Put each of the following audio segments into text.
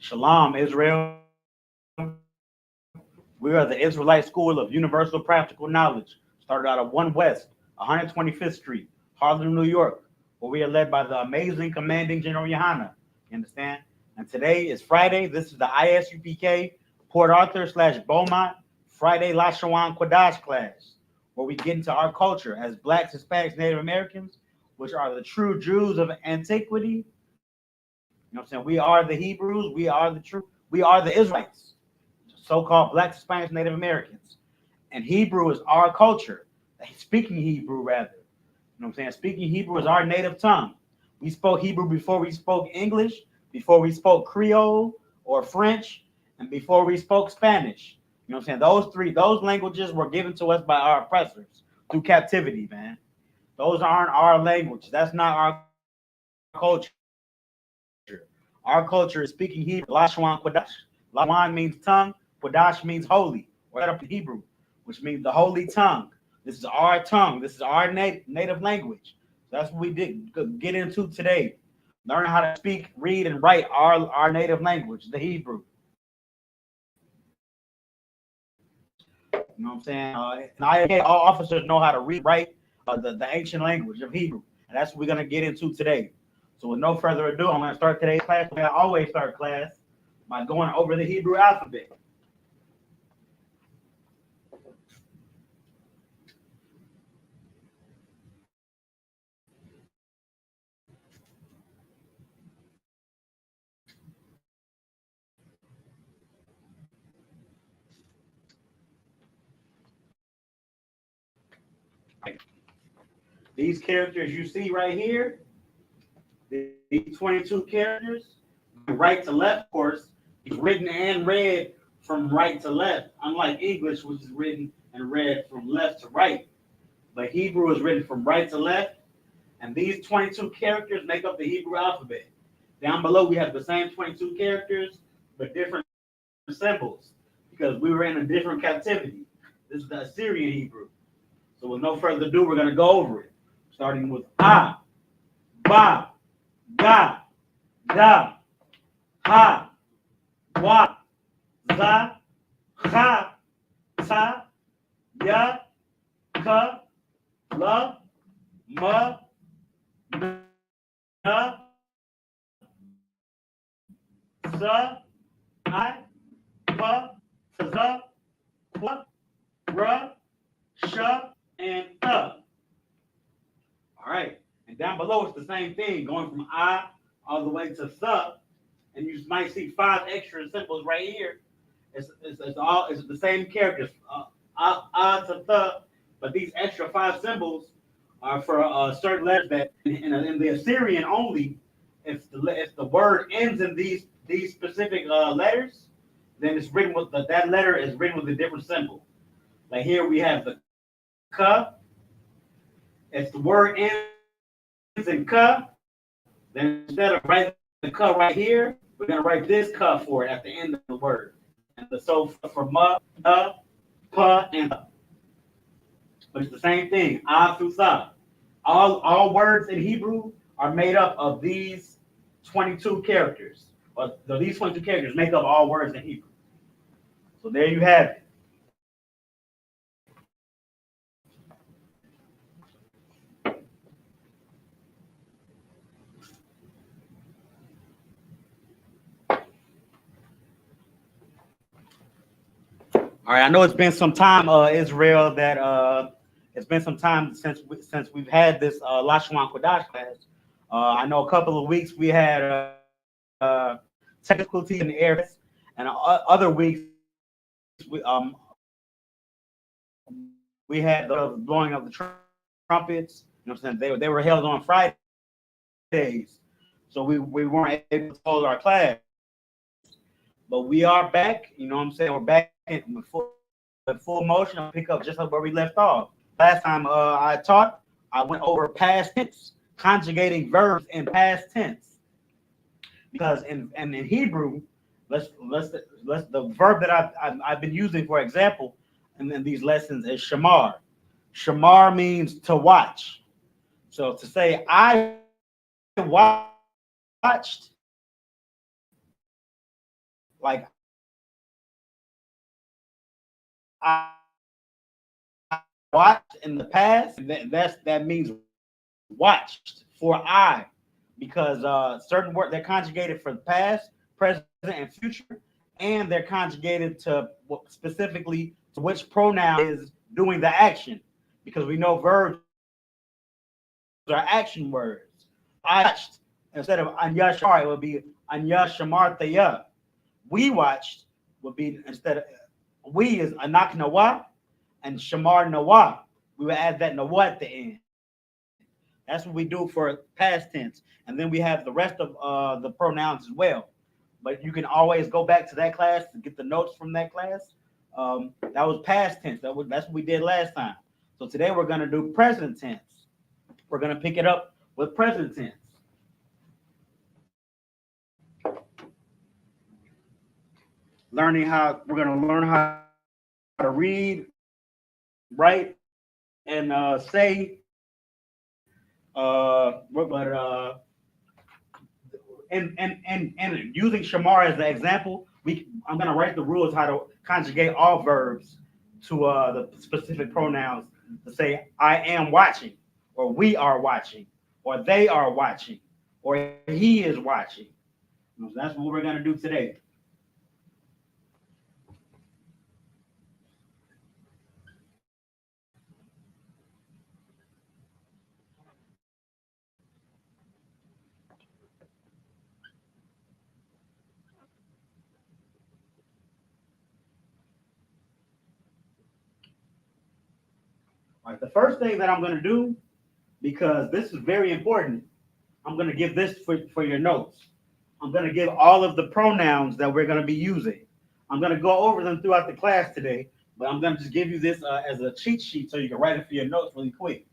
Shalom, Israel. We are the Israelite School of Universal Practical Knowledge, started out of 1 West, 125th Street, Harlem, New York, where we are led by the amazing Commanding General YAHANNA. You understand? And today is Friday. This is the I.S.U.P.K. Port Arthur / Beaumont Friday Lashawan Qadash class, where we get into our culture as Blacks, Hispanics, Native Americans, which are the true Jews of antiquity. You know what I'm saying? We are the Hebrews. We are the Israelites, so-called Blacks, Hispanics, Native Americans. And Hebrew is our culture. Speaking Hebrew, rather. You know what I'm saying? Speaking Hebrew is our native tongue. We spoke Hebrew before we spoke English, before we spoke Creole or French, and before we spoke Spanish. You know what I'm saying? Those languages were given to us by our oppressors through captivity, man. Those aren't our language. That's not our culture. Our culture is speaking Hebrew. Lashawan Qadash. Lashawan means tongue. Qadash means holy, or up in Hebrew, which means the holy tongue. This is our tongue. This is our native language. So that's what we did get into today. Learn how to speak, read, and write our native language, the Hebrew. You know what I'm saying? And I all officers know how to read, write the ancient language of Hebrew, and that's what we're gonna get into today. So with no further ado, I'm gonna start today's class. I always start class by going over the Hebrew alphabet. These characters you see right here, these 22 characters, right to left, of course, it's written and read from right to left, unlike English, which is written and read from left to right. But Hebrew is written from right to left, and these 22 characters make up the Hebrew alphabet. Down below, we have the same 22 characters, but different symbols, because we were in a different captivity. This is the Assyrian Hebrew. So with no further ado, we're going to go over it, starting with A, Ba, Ga, Da, Ha, Wa, Za, Ha, Ta, Ya, Ka, La, Ma, Na, Sa, I, Pa, Za, Qua, Ra, Sha, and All right. And down below, it's the same thing, going from I all the way to Th. And you might see 5 extra symbols right here. It's the same characters, A to Th, but these extra 5 symbols are for certain letters that in the Assyrian only, if the word ends in these specific letters, then it's written with that letter is written with a different symbol. Like here we have the Ka. If the word ends in Ka, then instead of writing the Ka right here, we're going to write this Ka for it at the end of the word. And so for Ma, Pa, and Tha. But it's the same thing, A through Tha. All words in Hebrew are made up of these 22 characters. Or these 22 characters make up all words in Hebrew. So there you have it. All right, I know it's been some time, Israel, that it's been some time since we've had this Lashawan Qadash class. I know a couple of weeks we had technical in the air, and other weeks we had the blowing of the trumpets. You know what I'm saying? They were held on Fridays, so we weren't able to hold our class. But we are back. You know what I'm saying? We're back in full motion. I'll pick up just where we left off. Last time I taught, I went over past tense, conjugating verbs in past tense. Because in Hebrew, the verb that I've been using for example in these lessons is shamar. Shamar means to watch. So to say I watched like I watched in the past. That means watched for I, because certain words they're conjugated for the past, present, and future, and they're conjugated to specifically to which pronoun is doing the action, because we know verbs are action words. I watched instead of anya shamar, it would be anya shamartaya. We watched would be instead of we is anak nawa and shamar nawa. We would add that nawa at the end. That's what we do for past tense, and then we have the rest of the pronouns as well. But you can always go back to that class to get the notes from that class. That was past tense. That's what we did last time. So today we're gonna do present tense. We're gonna pick it up with present tense. We're gonna learn how to read, write, and say. But and using shamar as the example, I'm gonna write the rules how to conjugate all verbs to the specific pronouns to say I am watching, or we are watching, or they are watching, or he is watching. So that's what we're gonna do today. All right, the first thing that I'm gonna do, because this is very important, I'm gonna give this for your notes. I'm gonna give all of the pronouns that we're gonna be using. I'm gonna go over them throughout the class today, but I'm gonna just give you this as a cheat sheet so you can write it for your notes really quick.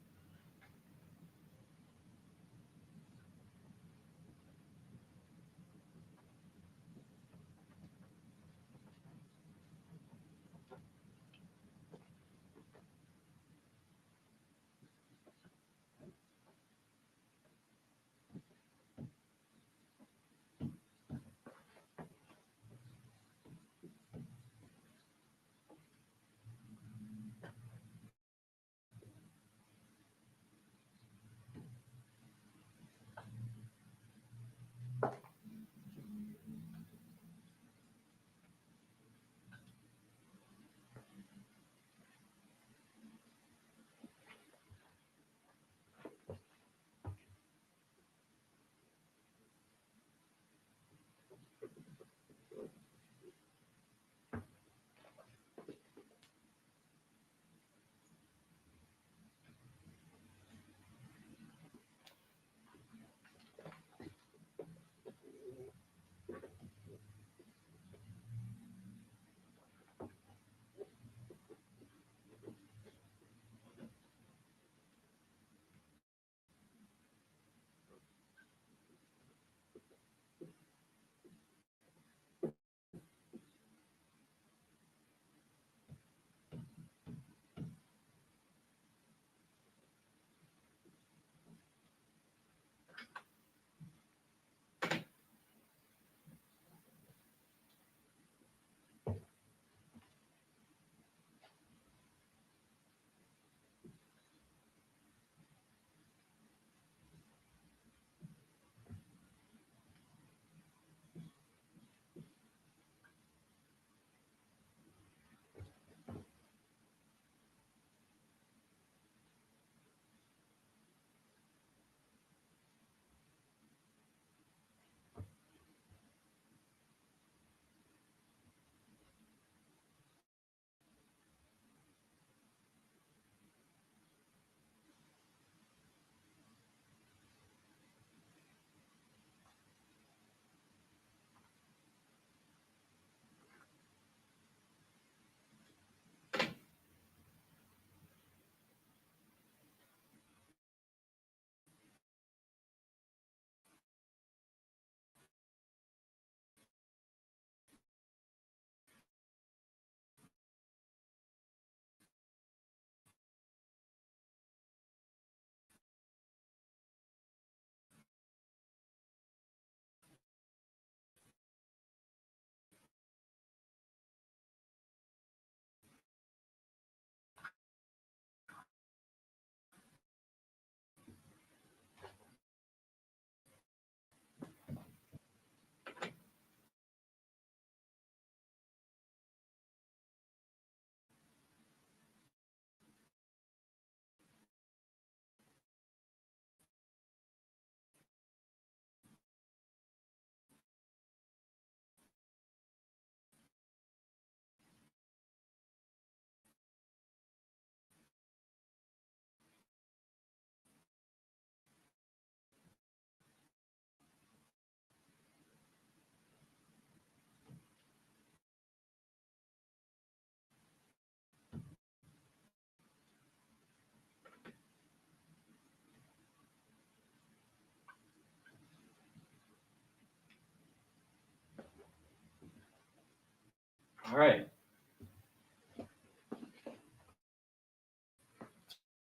All right.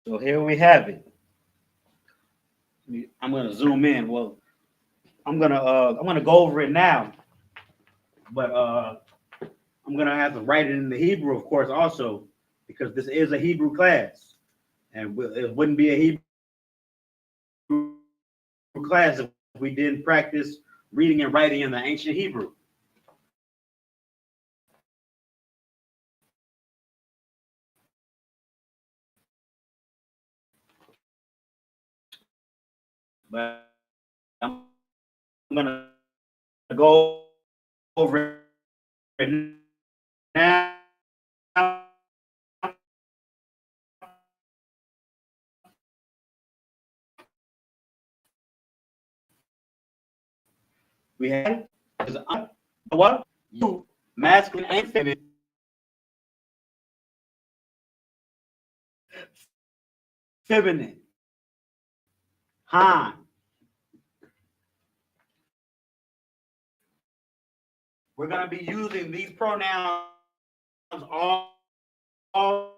So here we have it. I'm gonna zoom in. Well, I'm gonna go over it now, but I'm gonna have to write it in the Hebrew, of course, also because this is a Hebrew class, and it wouldn't be a Hebrew class if we didn't practice reading and writing in the ancient Hebrew. But I'm gonna go over it now. We have is what you masculine and feminine. Han. We're gonna be using these pronouns all all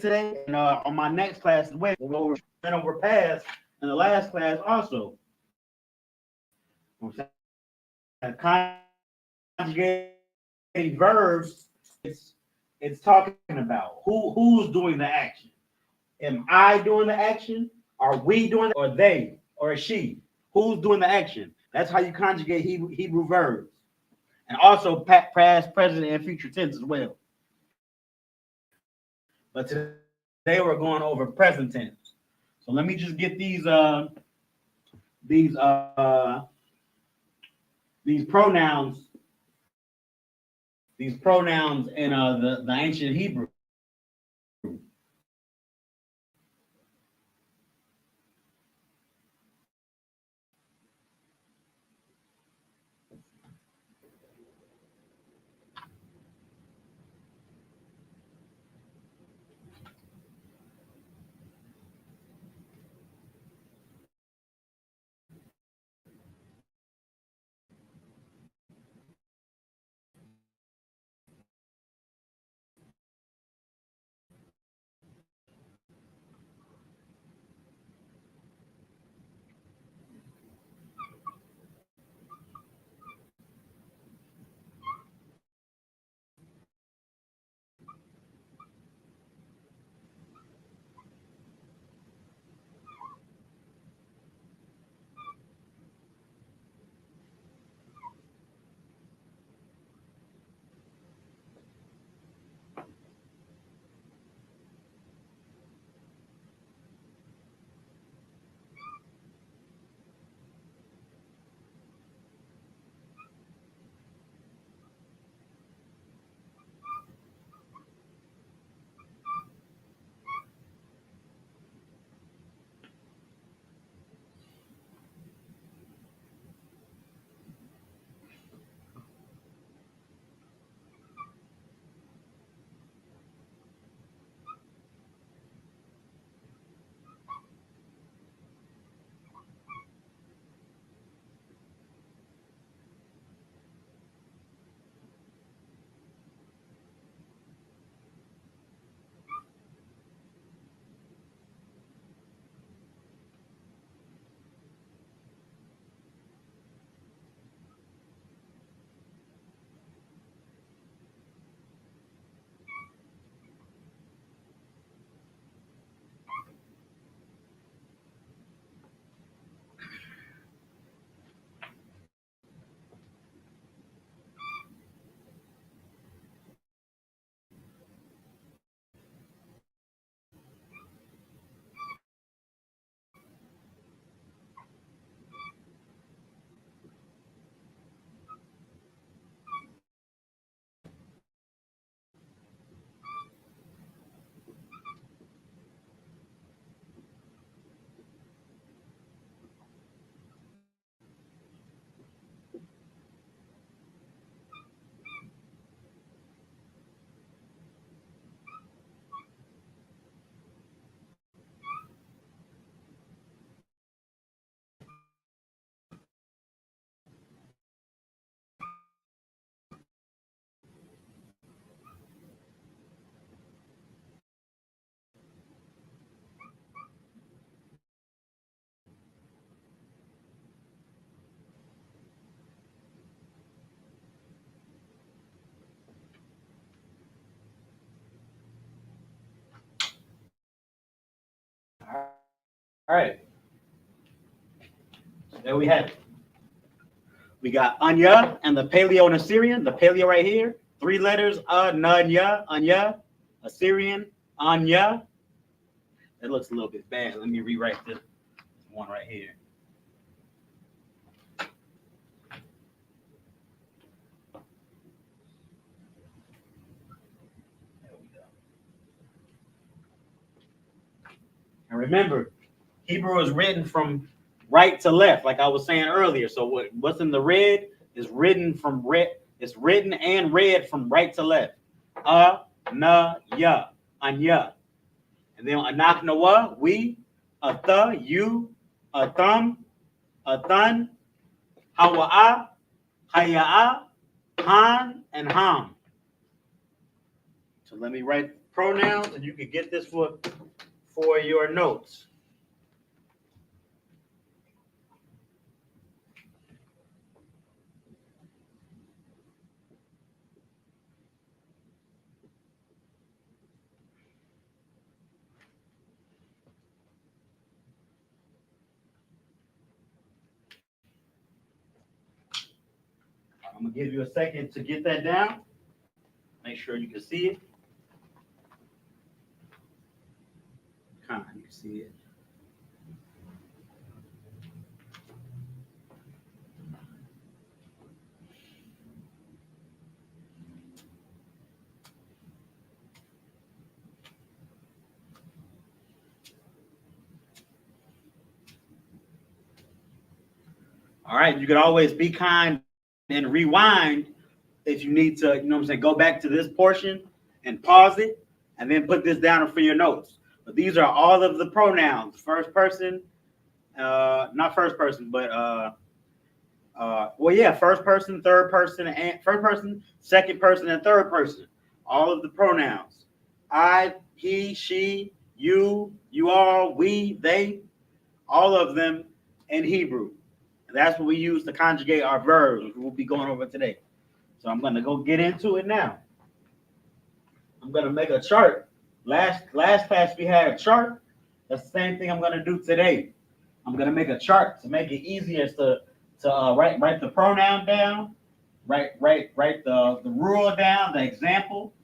today, and on my next class as well. We'll go over past in the last class also. Conjugating verbs, it's talking about who's doing the action. Am I doing the action? Are we doing it? Or they? Or she? Who's doing the action? That's how you conjugate Hebrew verbs. And also past, present, and future tense as well. But today we're going over present tense. So let me just get these uh these pronouns in the ancient Hebrew. All right. So there we have it. We got Anya and the Paleo and Assyrian. The Paleo right here, 3 letters, Anya, Anya, Assyrian, Anya. That looks a little bit bad. Let me rewrite this one right here. There we go. And remember, Hebrew is written from right to left, like I was saying earlier. So what's in the red is written from red. It's written and read from right to left. Na, ya, anya. And then anak nawa, we, atha, you, atham, athan, hawa'a, haya'a, han, and ham. So let me write pronouns, and you can get this for your notes. I'm gonna give you a second to get that down. Make sure you can see it. You can see it. All right, you can always be kind and rewind if you need to, go back to this portion and pause it and then put this down for your notes. But these are all of the pronouns. First person, not first person, but first person, third person, and first person, second person, and third person. All of the pronouns. I, he, she, you all, we, they, all of them in Hebrew. And that's what we use to conjugate our verbs, which we'll be going over today. So I'm going to go get into it now. I'm going to make a chart. Last class we had a chart. That's the same thing I'm going to do today. I'm going to make a chart to make it easier to write the pronoun down, write the rule down, the example.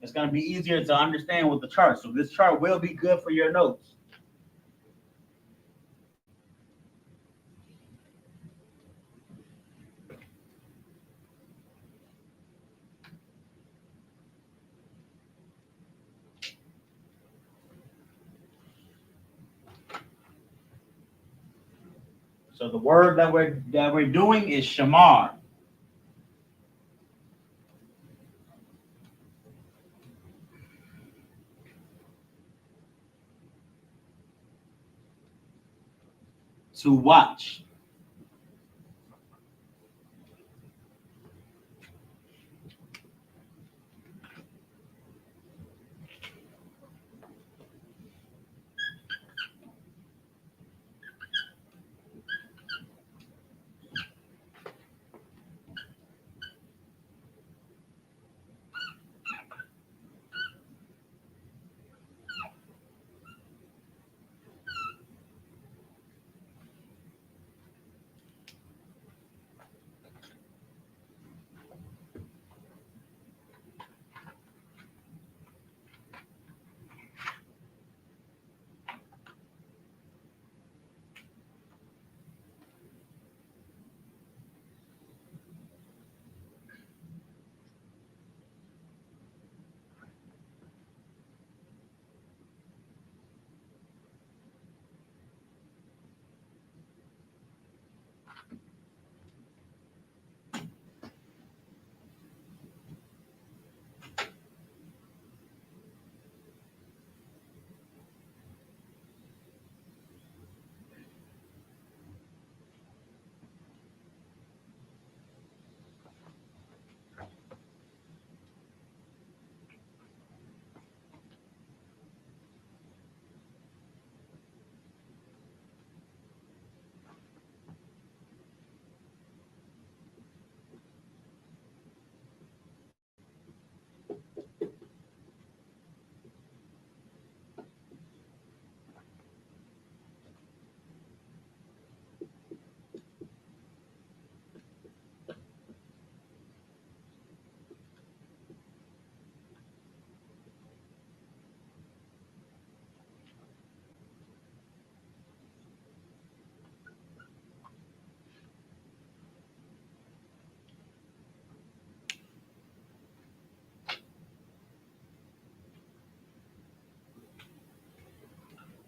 It's going to be easier to understand with the chart. So this chart will be good for your notes. So the word that we're doing is shamar. To watch.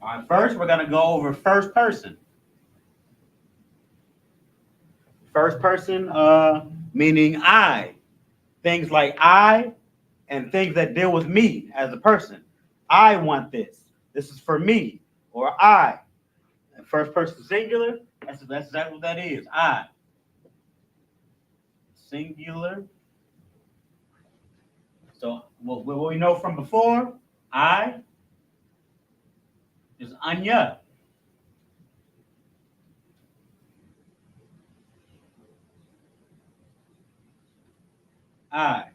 All right, first we're gonna go over first person. First person, meaning I. Things like I and things that deal with me as a person. I want this. This is for me. Or I. First person singular. That's exactly what that is. I. Singular. So what we know from before, I is Anya. I.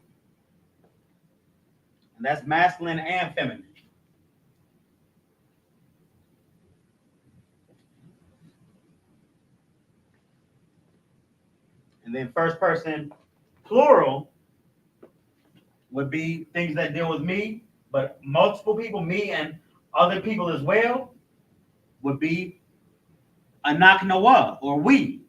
And that's masculine and feminine. And then first person plural would be things that deal with me, but multiple people, me and other people as well, would be anak nawa or we.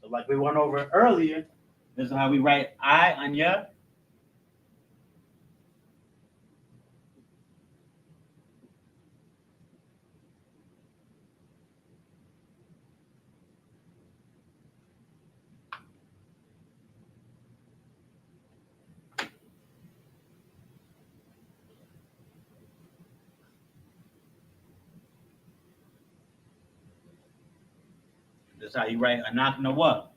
So like we went over earlier, this is how we write I anya. This is how you write anak nawa.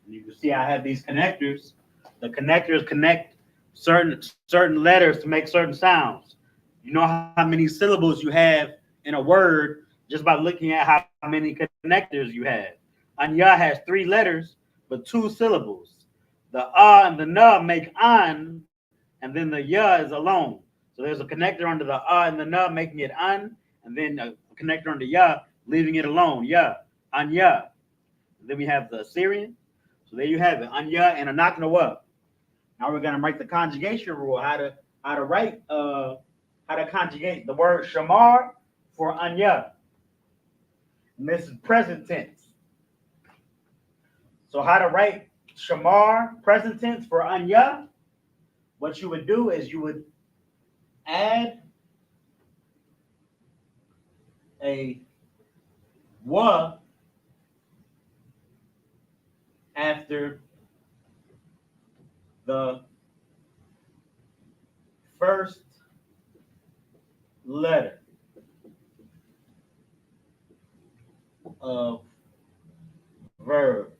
And you can see I have these connectors. The connectors connect certain letters to make certain sounds. You know how many syllables you have in a word just by looking at how many connectors you have. Anya has 3 letters, but 2 syllables. The and the na make an, and then the ya is alone. So there's a connector under the and the na making it an, and then a connector under ya leaving it alone. Ya, anya. And then we have the Assyrian. So there you have it, anya and anak nawa. Now we're gonna write the conjugation rule. How to conjugate the word shamar for anya. And this is present tense. So how to write shamar present tense for anya? What you would do is you would add a wa after the first letter of verb.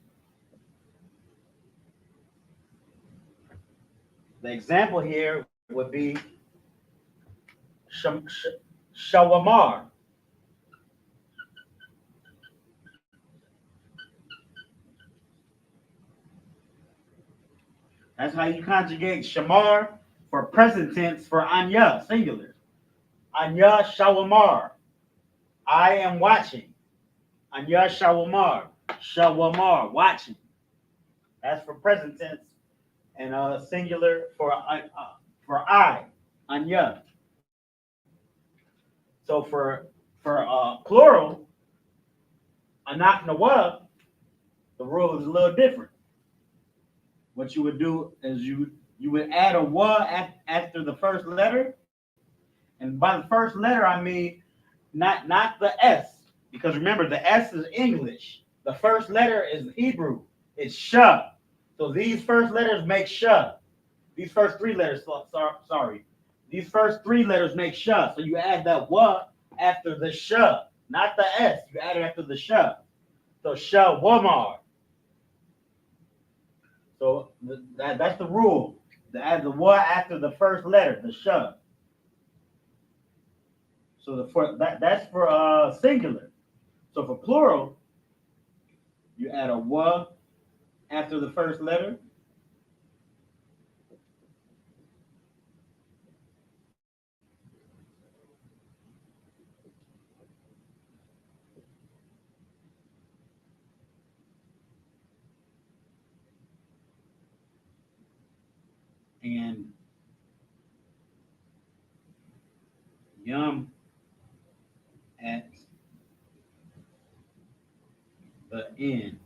The example here would be shawamar. That's how you conjugate shamar for present tense for anya, singular. Anya shawamar. I am watching. Anya shawamar. Shawamar, watching. That's for present tense and singular for I, anya. So for plural, anak nawa, the rule is a little different. What you would do is you would add a wa after the first letter, And by the first letter, I mean not the S, because remember the S is English. The first letter is Hebrew. It's Sha. So these first letters make Sha. These first three letters, sorry. These first three letters make Sha. So you add that wa after the Sha, not the S. You add it after the Sha. So Sha Wamar. So that's the rule. To add the wa after the first letter, the Sha. So that's for singular. So for plural, you add a wa after the first letter. And yum at the end.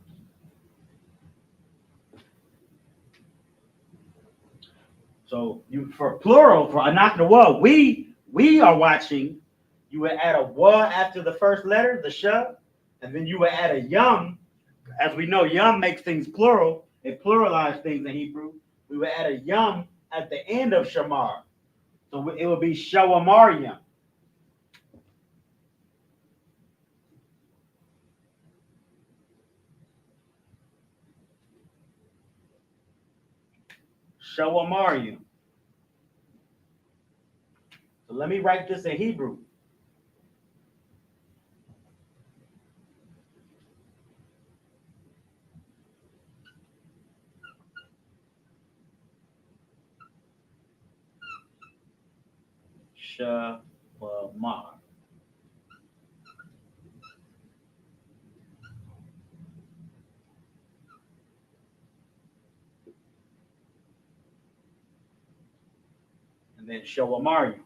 So you for plural for anaknawa, we are watching. You would add a wa after the first letter, the sha, and then you would add a yum. As we know, yum makes things plural. It pluralized things in Hebrew. We would add a yum at the end of shamar. So it would be shawamar yum. Shawamar yum. So let me write this in Hebrew. Shawamar. And then shawamar yum.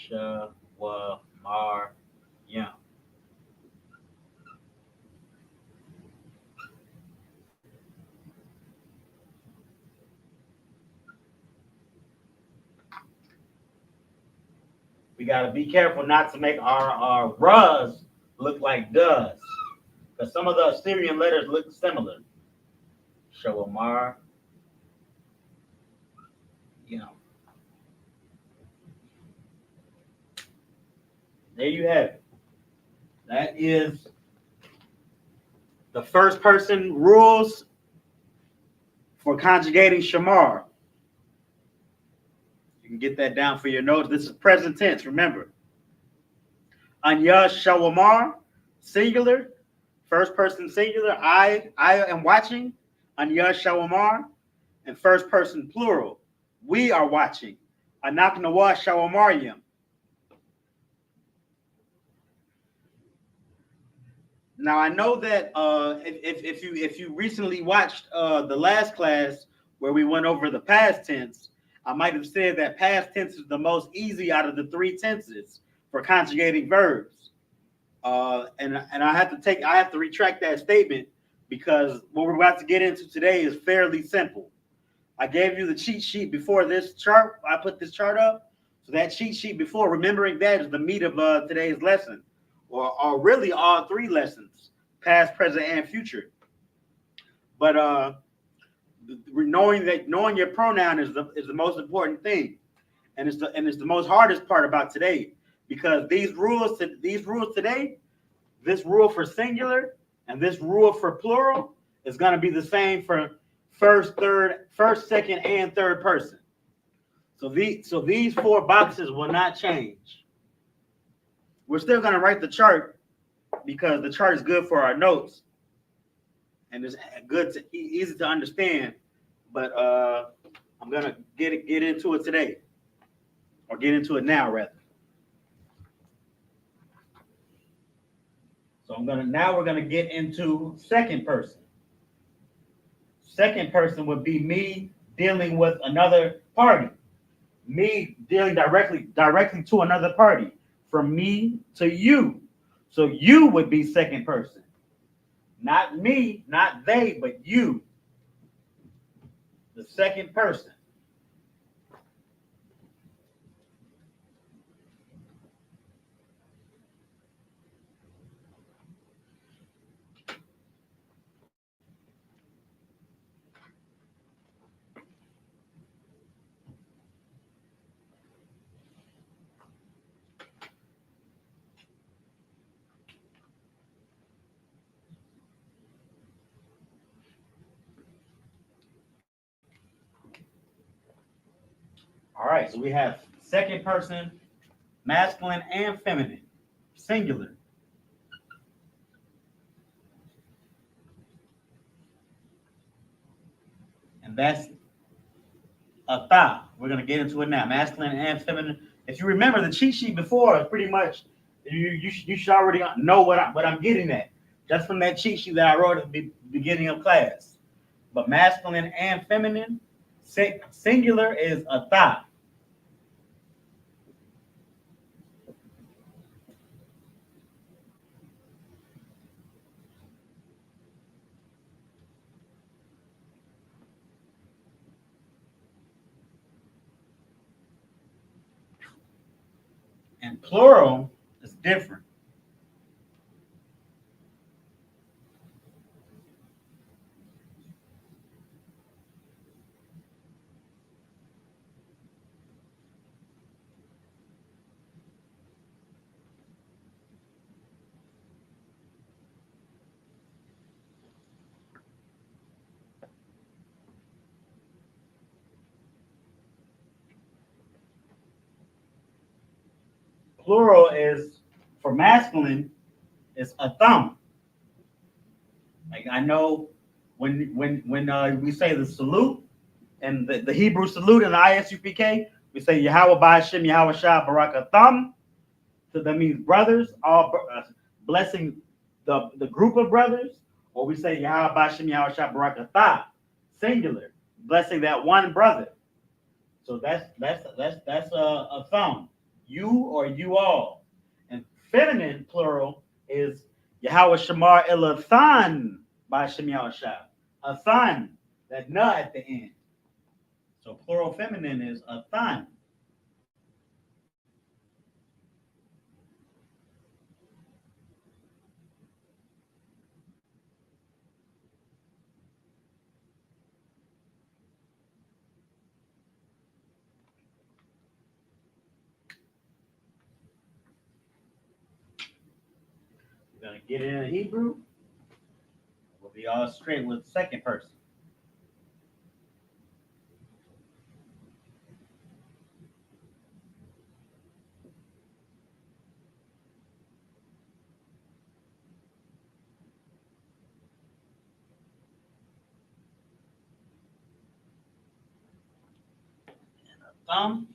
Shawamar yum. We got to be careful not to make our ruz look like does, because some of the Assyrian letters look similar. Shawamar, you know. There you have it. That is the first person rules for conjugating shamar. You can get that down for your notes. This is present tense, remember. Anya shawamar, singular, first person singular. I am watching. Anya shawamar, and first person plural. We are watching. Anaknawa shawamaryam. Now I know that if you recently watched the last class where we went over the past tense, I might have said that past tense is the most easy out of the three tenses for conjugating verbs. And I have to retract that statement because what we're about to get into today is fairly simple. I gave you the cheat sheet before this chart. I put this chart up. So that cheat sheet before, remembering that is the meat of today's lesson, or really all three lessons, past, present, and future. But knowing your pronoun is the most important thing, and it's the most hardest part about today, because these rules today, this rule for singular and this rule for plural is going to be the same for first, second, and third person. So these four boxes will not change. We're still going to write the chart because the chart is good for our notes and it's easy to understand. But I'm gonna get into it today, or get into it now rather. So we're gonna get into second person. Second person would be me, dealing with another party. Me dealing directly to another party. From me to you. So you would be second person. Not me, not they, but you. The second person. All right, so we have second person, masculine and feminine, singular. And that's a thought. We're going to get into it now, masculine and feminine. If you remember the cheat sheet before, it's pretty much, you should already know what I'm getting at. Just from that cheat sheet that I wrote at the beginning of class. But masculine and feminine, singular is a thought. And plural is different. Plural is, for masculine, is a thumb. Like I know when we say the salute and the Hebrew salute in the I.S.U.P.K, we say Yahweh Ba'ashem Yahweh Shah Barakatham. So that means brothers, all blessing the group of brothers, or we say Yahweh Ba'ashem Yahweh Shah Barakathah, singular, blessing that one brother. So that's a thumb. You or you all. And feminine plural is Yahweh Shamar Elathan by Shem Yahushua. A thon, that na at the end. So plural feminine is a thon. We're going to get it in Hebrew. We'll be all straight with the second person. Thumb.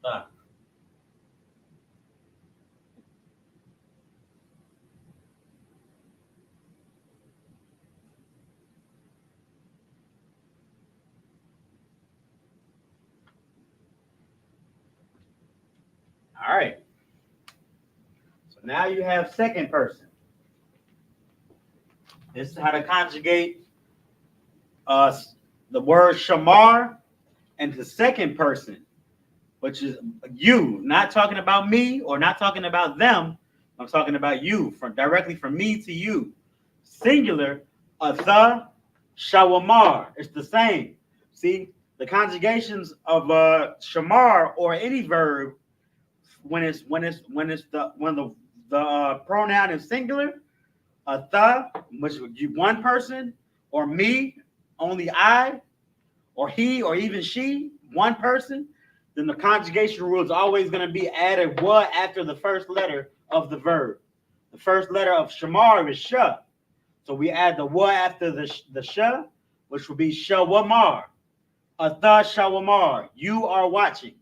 Thumb. All right. So now you have second person. This is how to conjugate the word shamar into second person, which is you, not talking about me or not talking about them. I'm talking about you, from directly from me to you. Singular, atha, shawamar. It's the same. See, the conjugations of shamar or any verb when the pronoun is singular, atha, which would you one person, or me, only I, or he, or even she, one person, then the conjugation rule is always going to be added what after the first letter of the verb. The first letter of shamar is sha. So we add the what after the sha, which would be shawamar. Atha shawamar. You are watching.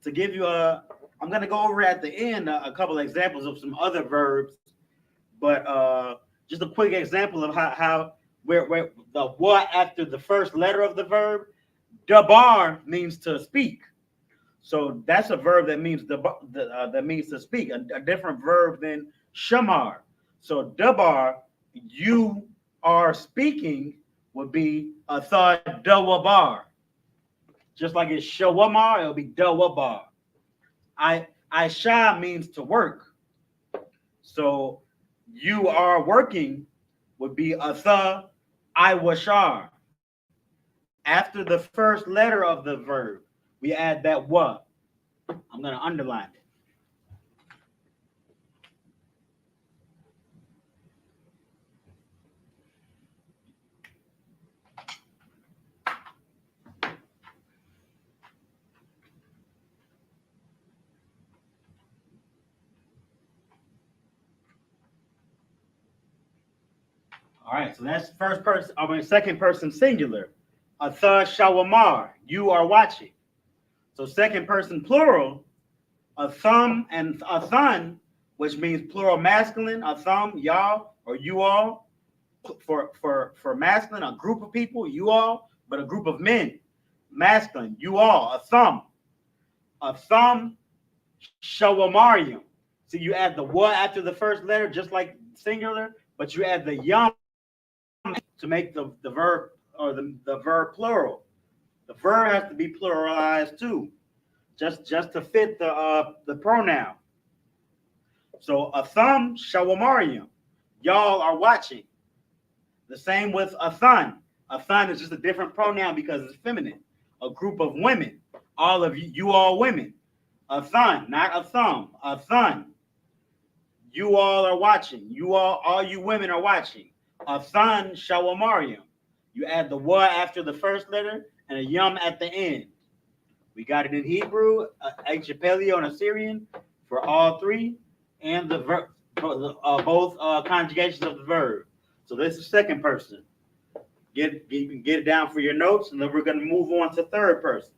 To give you I'm going to go over at the end a couple of examples of some other verbs, but just a quick example of how where the what after the first letter of the verb. Dabar means to speak. So that's a verb that means that means to speak, a different verb than shamar. So dabar, you are speaking, would be a thought dawabar. Just like it's shawamar, it'll be dawabar. Aisha means to work. So you are working would be atha iwashar. After the first letter of the verb, we add that wa. I'm going to underline it. All right, so that's first person, second person singular. Atha shawamar, you are watching. So second person plural, a thumb and a thun, which means plural masculine, a thumb, y'all, or you all. For masculine, a group of people, you all, but a group of men, masculine, you all, a thumb. A thumb, shawamarium. So you add the what after the first letter, just like singular, but you add the yum to make the verb or the verb plural. The verb has to be pluralized too, just to fit the pronoun. So a thumb, shawamarium. Y'all are watching. The same with a thun. A thun is just a different pronoun because it's feminine. A group of women. All of you all women. A thun, not a thumb. A thun. You all are watching. All you women are watching. A thun shawamarium. You add the wa after the first letter and a yum at the end. We got it in Hebrew, Paleo and Assyrian for all three, and the verb, both conjugations of the verb. So this is second person. You can get it down for your notes, and then we're going to move on to third person.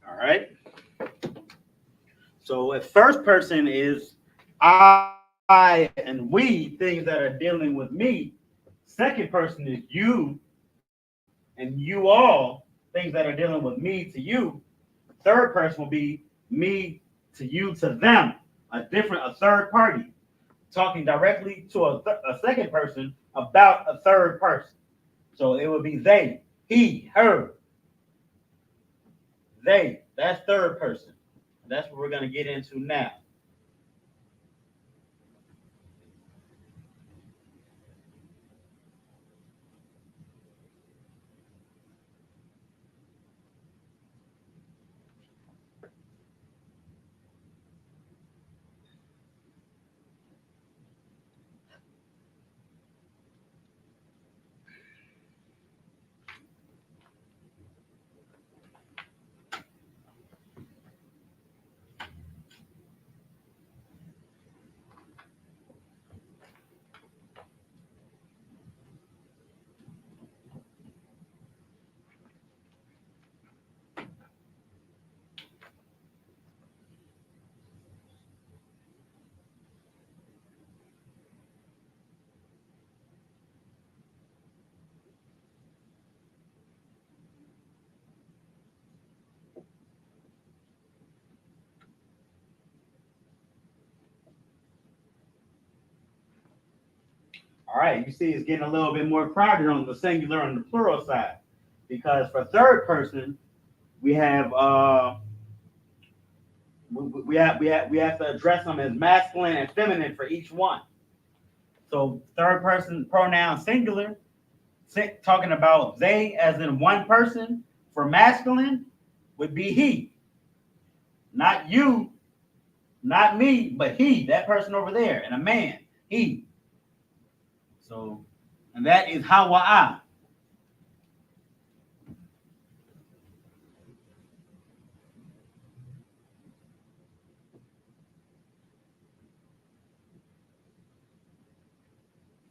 All right. So if first person is I and we, things that are dealing with me. Second person is you and you all, things that are dealing with me to you. Third person will be me to you to them, a third party, talking directly to a second person about a third person. So it would be they, he, her, they. That's third person. That's what we're going to get into now. All right, you see it's getting a little bit more crowded on the singular and the plural side, because for third person we have we have to address them as masculine and feminine for each one. So third person pronoun singular, talking about they as in one person. For masculine would be he, not you, not me, but he, that person over there, and a man. he. So, and that is Hawa'a.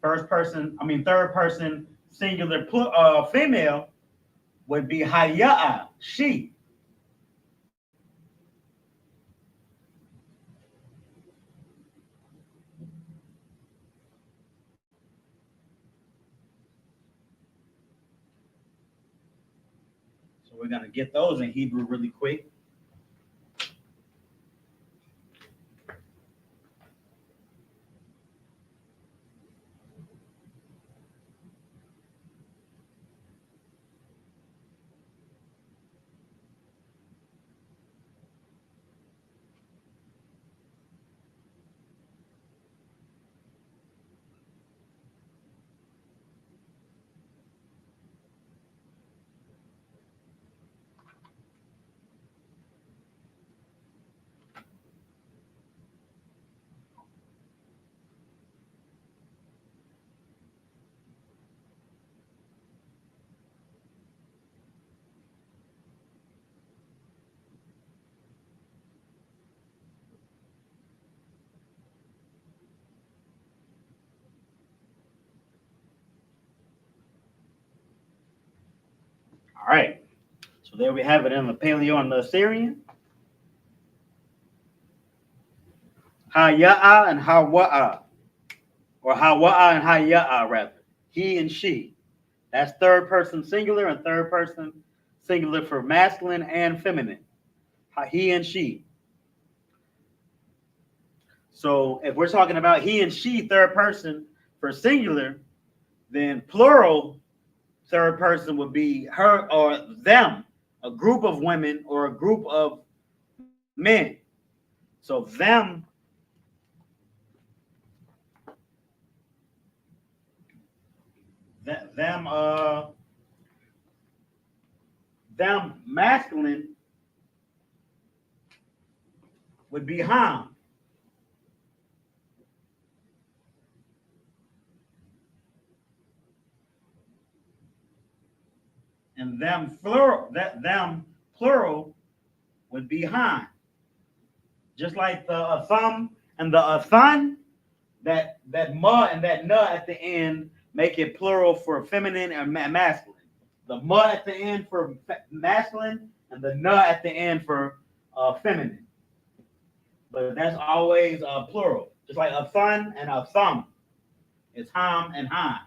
Third person singular female would be Haya'a, she. So we're gonna get those in Hebrew really quick. All right. So there we have it in the Paleo and the Assyrian. Haya'a and Hawa'a. Or Hawa'a and Haya'a, rather. He and she. That's third person singular and third person singular for masculine and feminine. He and she. So if we're talking about he and she, third person for singular, then plural third person would be her or them, a group of women or a group of men. So them them masculine would be Ham. And them plural would be Han. Just like the thumb and the thun, that ma and that na at the end make it plural for feminine and masculine. The ma at the end for masculine and the na at the end for feminine. But that's always plural. Just like a thun and a thumb. It's Ham and Han.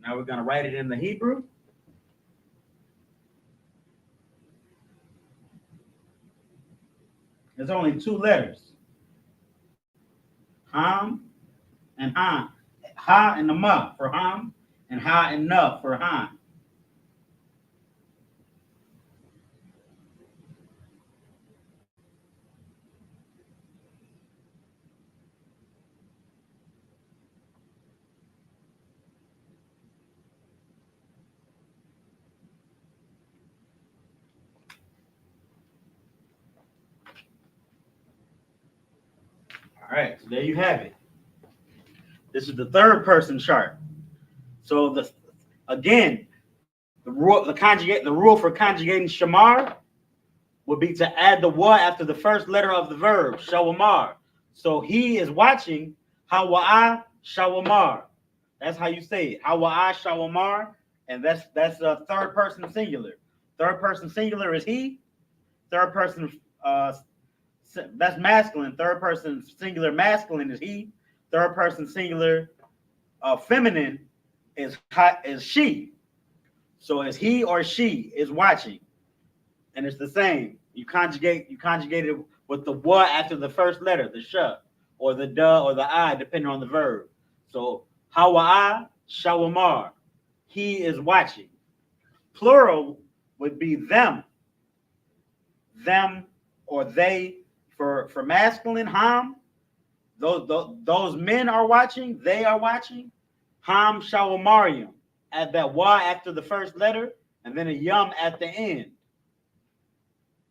Now we're going to write it in the Hebrew. There's only two letters. Ham and Han. Ha and the ma for Ham, and ha and na for Han. All right, so there you have it. This is the third person chart. So the rule for conjugating shamar would be to add the wa after the first letter of the verb, shawamar. So he is watching hawa'a shawamar. That's how you say it. Hawa'a shawamar, and that's a third person singular. Third person singular is he. Third person that's masculine. Third person singular masculine is he. Third person singular feminine is she. So it's he or she is watching, and it's the same. You conjugate it with the wa after the first letter, the sh, or the da or the I, depending on the verb. So hawa'a shawamar, he is watching. Plural would be them or they for masculine, ham, those men are watching, they are watching. Ham shawamarium. Add that Y after the first letter, and then a yum at the end.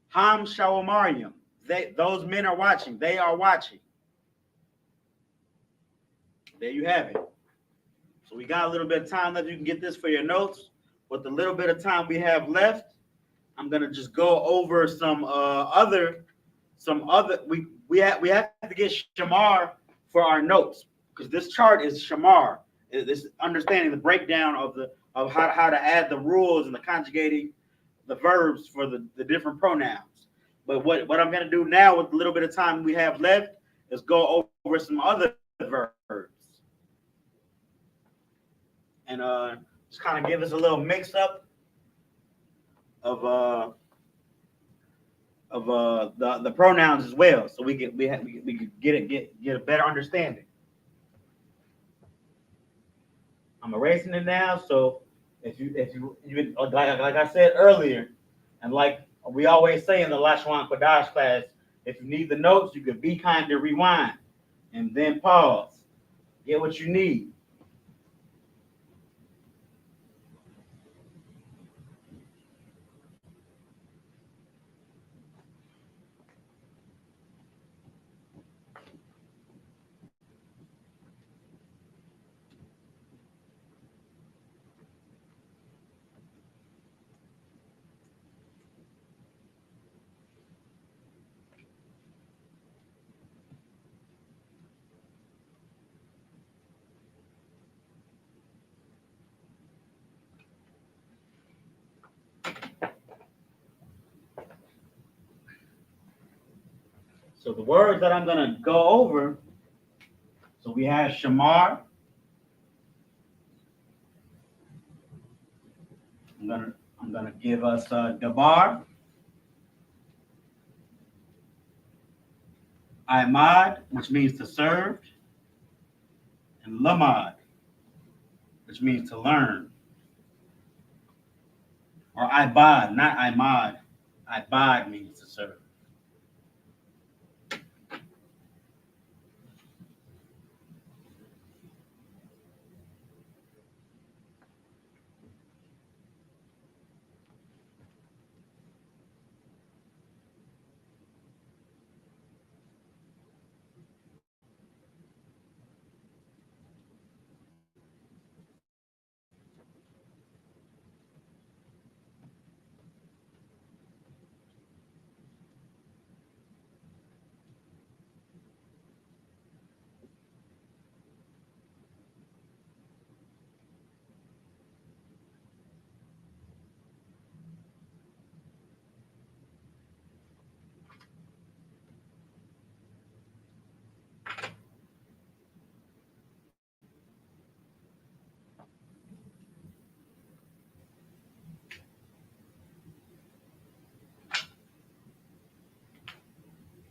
Ham shawamarium. Those men are watching, they are watching. There you have it. So we got a little bit of time left. You can get this for your notes. With the little bit of time we have left, I'm gonna just go over some other. We have to get shamar for our notes, because this chart is shamar. It's understanding the breakdown of how to add the rules and the conjugating the verbs for the different pronouns. But what I'm gonna do now with the little bit of time we have left is go over some other verbs. And just kind of give us a little mix up of the pronouns as well, so we could get a better understanding. I'm erasing it now, so if you like I said earlier, and like we always say in the Lashawan Qadash class, if you need the notes, you could be kind to rewind and then pause, get what you need. So the words that I'm gonna go over. So we have shamar. I'm gonna give us dabar, imad, which means to serve, and lamad, which means to learn. Or ibad, not imad. Ibad means to serve.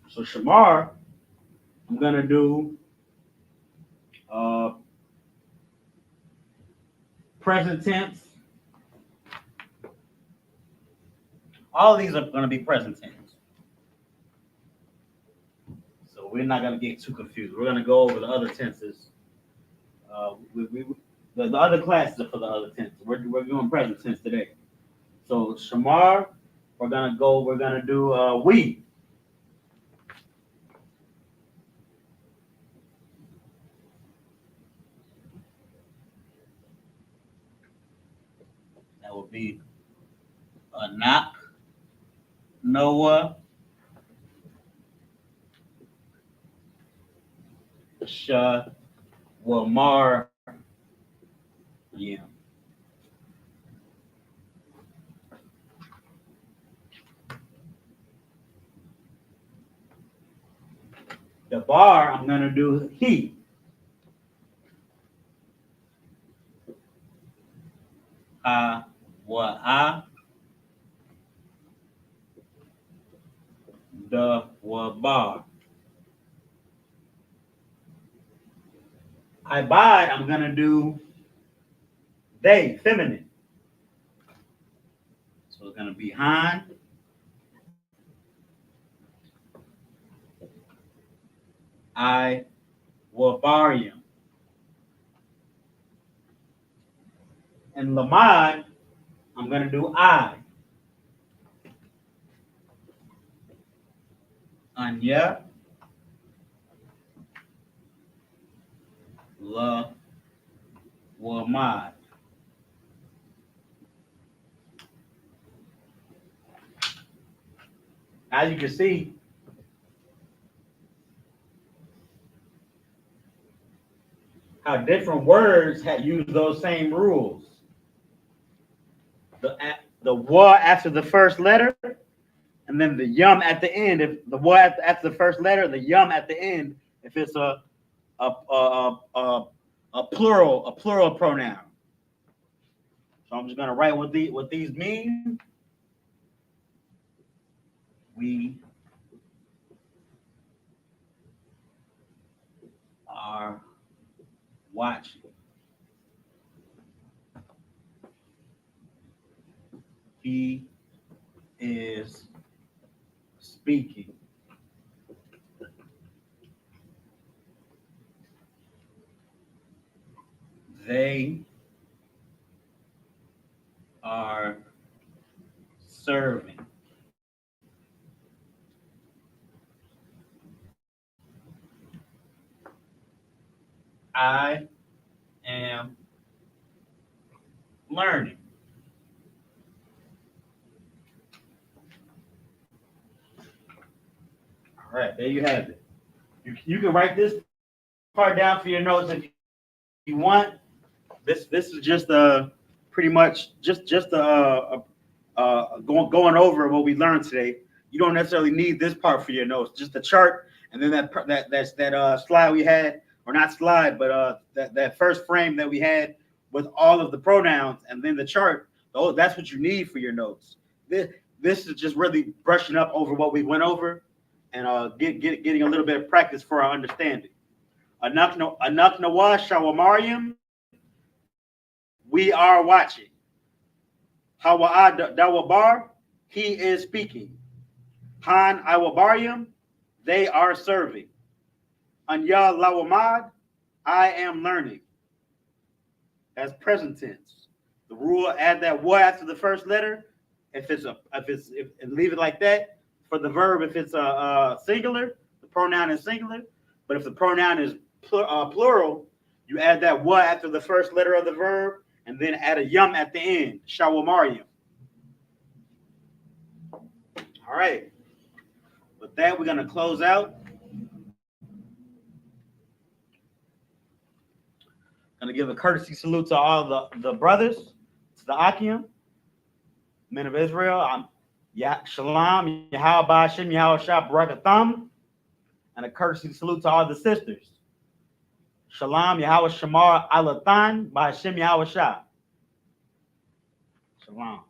So shamar, I'm gonna do present tense. All of these are gonna be present tense. So we're not gonna get too confused. We're gonna go over the other tenses. The other classes are for the other tenses. We're doing present tense today. So shamar, we're gonna do we. That would be Anak, Noah, Shawamar, yeah. The bar, I'm gonna do he. Wa the wa bar. I buy, I'm gonna do they, feminine. So it's gonna be Han, I.W.B.A.R.I.U.M. And Lamad, I'm going to do I. Anya. Lamad. As you can see, how different words have used those same rules. The wa after the first letter, and then the yum at the end. If the wa after the first letter, the yum at the end. If it's a plural pronoun. So I'm just gonna write what these mean. We are watching. He is speaking. They are serving. I am learning. All right, there you have it. You can write this part down for your notes if you want. This is just pretty much just going over what we learned today. You don't necessarily need this part for your notes, just the chart, and then that slide we had, or not slide, but that first frame that we had with all of the pronouns, and then the chart. Oh, that's what you need for your notes. This is just really brushing up over what we went over, and getting a little bit of practice for our understanding. Anak Nawa Shawamariam. We are watching. Hawa Dawabar, he is speaking. Han Iwabarium, they are serving. Anya Lawamad, I am learning. As present tense. The rule, add that wa after the first letter. If leave it like that. For the verb, if it's a singular, the pronoun is singular. But if the pronoun is plural, you add that wa after the first letter of the verb, and then add a yum at the end, shawamarium. All right. With that, we're going to close out. Going to give a courtesy salute to all the brothers, to the Akim, men of Israel. I'm Shalom, Yahweh Ba'ashem, Yahweh Shah, Barakatham. And a courtesy salute to all the sisters. Shalom, Yahweh Shamar, Alathan, Ba'ashem, Yahweh Shah. Shalom.